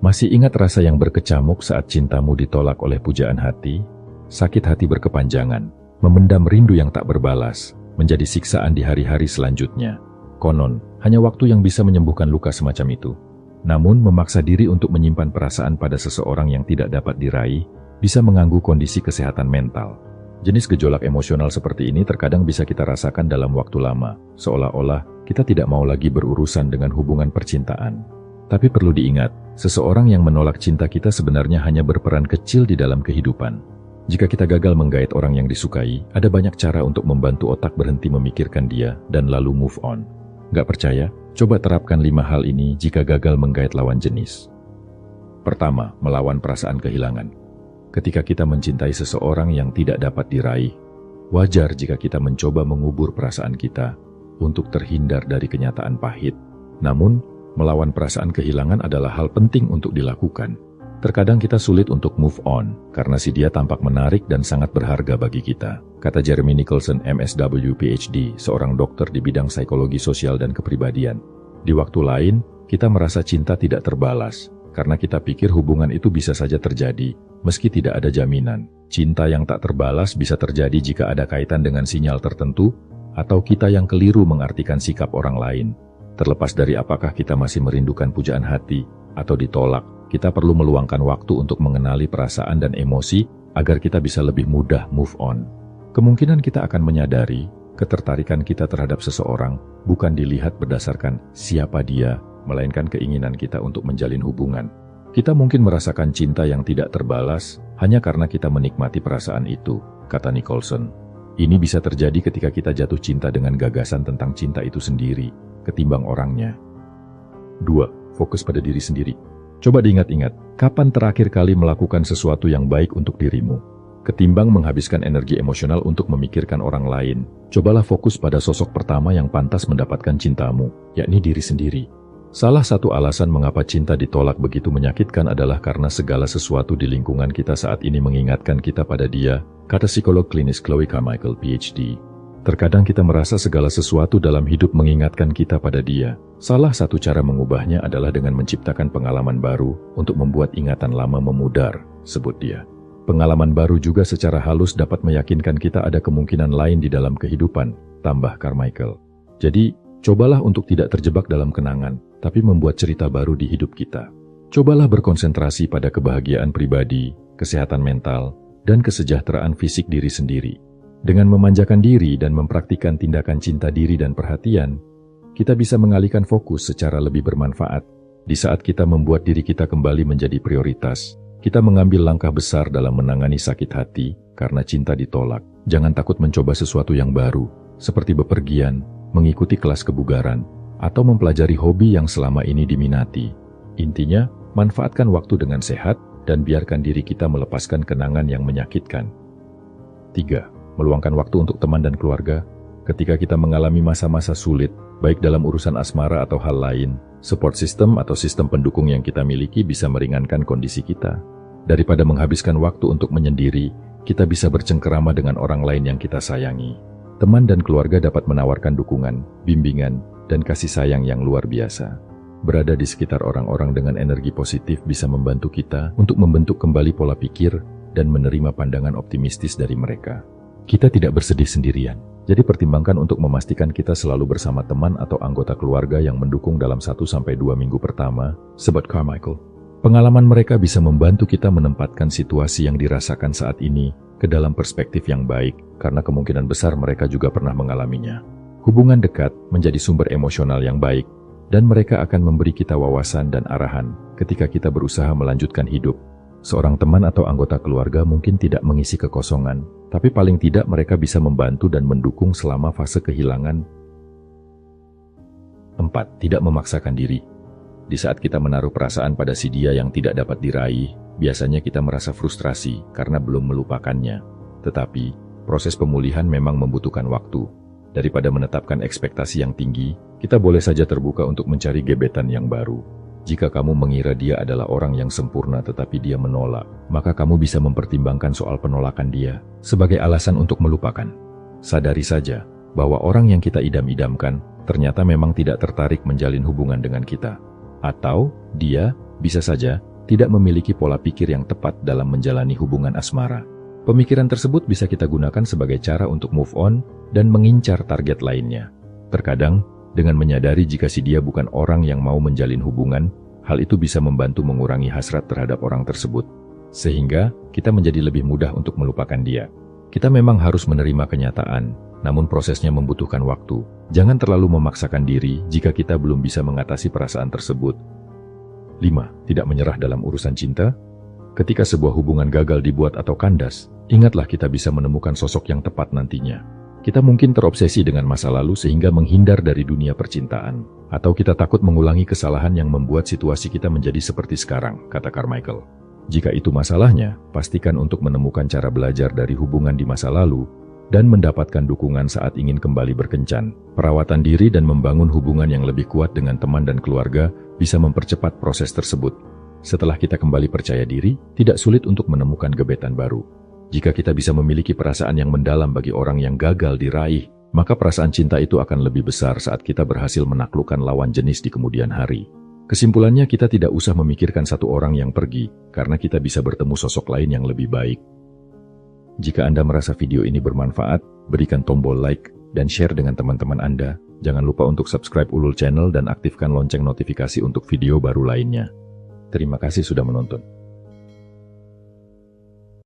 Masih ingat rasa yang berkecamuk saat cintamu ditolak oleh pujaan hati? Sakit hati berkepanjangan, memendam rindu yang tak berbalas, menjadi siksaan di hari-hari selanjutnya. Konon, hanya waktu yang bisa menyembuhkan luka semacam itu. Namun, memaksa diri untuk menyimpan perasaan pada seseorang yang tidak dapat diraih, bisa mengganggu kondisi kesehatan mental. Jenis gejolak emosional seperti ini terkadang bisa kita rasakan dalam waktu lama, seolah-olah kita tidak mau lagi berurusan dengan hubungan percintaan. Tapi perlu diingat, seseorang yang menolak cinta kita sebenarnya hanya berperan kecil di dalam kehidupan. Jika kita gagal menggait orang yang disukai, ada banyak cara untuk membantu otak berhenti memikirkan dia dan lalu move on. Gak percaya? Coba terapkan 5 hal ini jika gagal menggait lawan jenis. Pertama, melawan perasaan kehilangan. Ketika kita mencintai seseorang yang tidak dapat diraih, wajar jika kita mencoba mengubur perasaan kita untuk terhindar dari kenyataan pahit. Namun, melawan perasaan kehilangan adalah hal penting untuk dilakukan. Terkadang kita sulit untuk move on karena si dia tampak menarik dan sangat berharga bagi kita, kata Jeremy Nicholson, MSW PhD, seorang dokter di bidang psikologi sosial dan kepribadian. Di waktu lain, kita merasa cinta tidak terbalas karena kita pikir hubungan itu bisa saja terjadi, meski tidak ada jaminan. Cinta yang tak terbalas bisa terjadi jika ada kaitan dengan sinyal tertentu, atau kita yang keliru mengartikan sikap orang lain. Terlepas dari apakah kita masih merindukan pujaan hati, atau ditolak, kita perlu meluangkan waktu untuk mengenali perasaan dan emosi, agar kita bisa lebih mudah move on. Kemungkinan kita akan menyadari, ketertarikan kita terhadap seseorang, bukan dilihat berdasarkan siapa dia, melainkan keinginan kita untuk menjalin hubungan. Kita mungkin merasakan cinta yang tidak terbalas hanya karena kita menikmati perasaan itu, kata Nicholson. Ini bisa terjadi ketika kita jatuh cinta dengan gagasan tentang cinta itu sendiri, ketimbang orangnya. 2. Fokus pada diri sendiri. Coba diingat-ingat, kapan terakhir kali melakukan sesuatu yang baik untuk dirimu? Ketimbang menghabiskan energi emosional untuk memikirkan orang lain, cobalah fokus pada sosok pertama yang pantas mendapatkan cintamu, yakni diri sendiri. Salah satu alasan mengapa cinta ditolak begitu menyakitkan adalah karena segala sesuatu di lingkungan kita saat ini mengingatkan kita pada dia, kata psikolog klinis Chloe Carmichael, PhD. Terkadang kita merasa segala sesuatu dalam hidup mengingatkan kita pada dia. Salah satu cara mengubahnya adalah dengan menciptakan pengalaman baru untuk membuat ingatan lama memudar, sebut dia. Pengalaman baru juga secara halus dapat meyakinkan kita ada kemungkinan lain di dalam kehidupan, tambah Carmichael. Jadi, cobalah untuk tidak terjebak dalam kenangan, tapi membuat cerita baru di hidup kita. Cobalah berkonsentrasi pada kebahagiaan pribadi, kesehatan mental, dan kesejahteraan fisik diri sendiri. Dengan memanjakan diri dan mempraktikkan tindakan cinta diri dan perhatian, kita bisa mengalihkan fokus secara lebih bermanfaat. Di saat kita membuat diri kita kembali menjadi prioritas, kita mengambil langkah besar dalam menangani sakit hati karena cinta ditolak. Jangan takut mencoba sesuatu yang baru, seperti bepergian, mengikuti kelas kebugaran, atau mempelajari hobi yang selama ini diminati. Intinya, manfaatkan waktu dengan sehat dan biarkan diri kita melepaskan kenangan yang menyakitkan. 3. Meluangkan waktu untuk teman dan keluarga. Ketika kita mengalami masa-masa sulit, baik dalam urusan asmara atau hal lain, support system atau sistem pendukung yang kita miliki bisa meringankan kondisi kita. Daripada menghabiskan waktu untuk menyendiri, kita bisa bercengkerama dengan orang lain yang kita sayangi. Teman dan keluarga dapat menawarkan dukungan, bimbingan, dan kasih sayang yang luar biasa. Berada di sekitar orang-orang dengan energi positif bisa membantu kita untuk membentuk kembali pola pikir dan menerima pandangan optimistis dari mereka. Kita tidak bersedih sendirian, jadi pertimbangkan untuk memastikan kita selalu bersama teman atau anggota keluarga yang mendukung dalam 1-2 minggu pertama, sebut Carmichael. Pengalaman mereka bisa membantu kita menempatkan situasi yang dirasakan saat ini ke dalam perspektif yang baik, karena kemungkinan besar mereka juga pernah mengalaminya. Hubungan dekat menjadi sumber emosional yang baik, dan mereka akan memberi kita wawasan dan arahan ketika kita berusaha melanjutkan hidup. Seorang teman atau anggota keluarga mungkin tidak mengisi kekosongan, tapi paling tidak mereka bisa membantu dan mendukung selama fase kehilangan. 4. Tidak memaksakan diri. Di saat kita menaruh perasaan pada si dia yang tidak dapat diraih, biasanya kita merasa frustrasi karena belum melupakannya. Tetapi, proses pemulihan memang membutuhkan waktu. Daripada menetapkan ekspektasi yang tinggi, kita boleh saja terbuka untuk mencari gebetan yang baru. Jika kamu mengira dia adalah orang yang sempurna tetapi dia menolak, maka kamu bisa mempertimbangkan soal penolakan dia sebagai alasan untuk melupakan. Sadari saja bahwa orang yang kita idam-idamkan ternyata memang tidak tertarik menjalin hubungan dengan kita. Atau dia bisa saja tidak memiliki pola pikir yang tepat dalam menjalani hubungan asmara. Pemikiran tersebut bisa kita gunakan sebagai cara untuk move on dan mengincar target lainnya. Terkadang, dengan menyadari jika si dia bukan orang yang mau menjalin hubungan, hal itu bisa membantu mengurangi hasrat terhadap orang tersebut. Sehingga, kita menjadi lebih mudah untuk melupakan dia. Kita memang harus menerima kenyataan, namun prosesnya membutuhkan waktu. Jangan terlalu memaksakan diri jika kita belum bisa mengatasi perasaan tersebut. 5. Tidak menyerah dalam urusan cinta. Ketika sebuah hubungan gagal dibuat atau kandas, ingatlah kita bisa menemukan sosok yang tepat nantinya. Kita mungkin terobsesi dengan masa lalu sehingga menghindar dari dunia percintaan. Atau kita takut mengulangi kesalahan yang membuat situasi kita menjadi seperti sekarang, kata Carmichael. Jika itu masalahnya, pastikan untuk menemukan cara belajar dari hubungan di masa lalu dan mendapatkan dukungan saat ingin kembali berkencan. Perawatan diri dan membangun hubungan yang lebih kuat dengan teman dan keluarga bisa mempercepat proses tersebut. Setelah kita kembali percaya diri, tidak sulit untuk menemukan gebetan baru. Jika kita bisa memiliki perasaan yang mendalam bagi orang yang gagal diraih, maka perasaan cinta itu akan lebih besar saat kita berhasil menaklukkan lawan jenis di kemudian hari. Kesimpulannya, kita tidak usah memikirkan satu orang yang pergi, karena kita bisa bertemu sosok lain yang lebih baik. Jika Anda merasa video ini bermanfaat, berikan tombol like dan share dengan teman-teman Anda. Jangan lupa untuk subscribe Ulul Channel dan aktifkan lonceng notifikasi untuk video baru lainnya. Terima kasih sudah menonton.